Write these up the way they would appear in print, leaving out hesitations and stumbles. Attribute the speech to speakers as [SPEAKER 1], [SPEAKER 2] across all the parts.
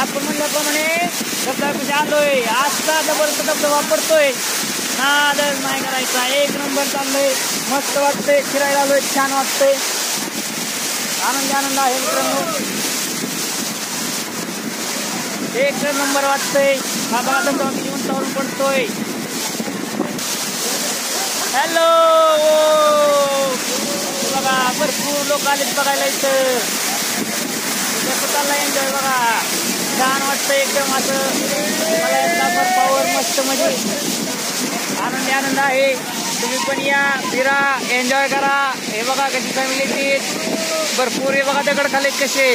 [SPEAKER 1] आपण म्हणल्याप्रमाणे धबधब्यापाशी आलोय. आजचा जबरदस्त धबधबा पडतोय. नादच नाही करायचा. एक नंबर चाललोय. मस्त वाटतंय. फिरायला आलोय. छान वाटतंय. आनंद आहे मित्रांनो. एक नंबर वाटतंय. हा बघा धबधबा किती उंचावरून पडतोय. हॅलो बघा भरपूर लोक आलेत बघायला इथं. चालला एन्जॉय बघा. छान वाटतं एकदम असं पावर मस्त म्हणजे आनंद आहे. तुम्ही पण या फिरा एन्जॉय करा. हे बघा कशी फॅमिली ती भरपूर. हे बघा दगड खाले कसे.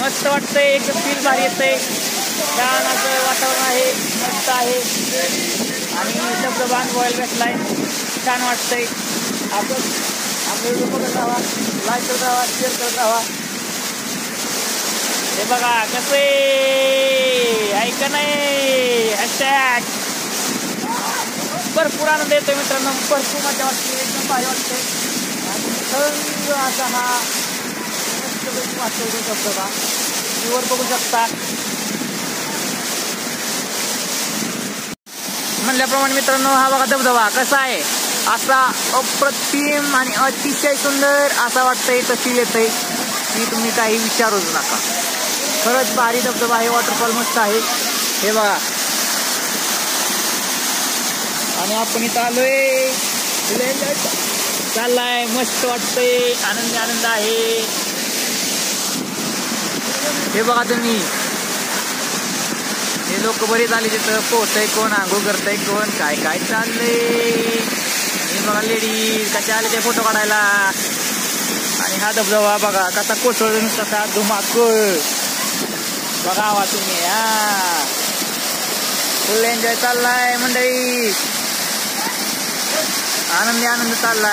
[SPEAKER 1] मस्त वाटतंय. एकदम फील भारी येतंय. छान असं वातावरण आहे. मस्त आहे आणि धबधबा अनुभवायला भेटलाय. छान वाटतंय. आपण आपले व्हिडिओ बघत राहा. लाईक करत राहा. शेअर करत राहा. हे बघा कसं आहे का नाही. हॅशटॅग भरपूर आनंद येतोय मित्रांनो. भरपूर मजा वाटते. एकदम भारी वाटते. आणि थंड असा हा वाटतोय धबधबा. वर बघू शकता. म्हणल्याप्रमाणे मित्रांनो हा बघा धबधबा कसा आहे. असा अप्रतिम आणि अतिशय सुंदर असा वाटतंय. तशी येतंय की तुम्ही काही विचारूच नका. खरंच भारी धबधबा आहे. वॉटरफॉल मस्त आहे. हे बघा आणि आपण इथं आलोय. चाललाय. मस्त वाटतंय. आनंद आहे. हे बघा तुम्ही. हे लोक बरेच आले तिथं. पोहतय कोण, आंघोळ करतय कोण, काय काय चाललंय. हे बघा लेडीज कशा आले ते फोटो काढायला. आणि हा धबधबा बघा कसा कोसळून कसा धुमाकूळ बघावा तुम्ही. हा फुल एन्जॉय चाललाय मंडळी. आनंद चाललाय.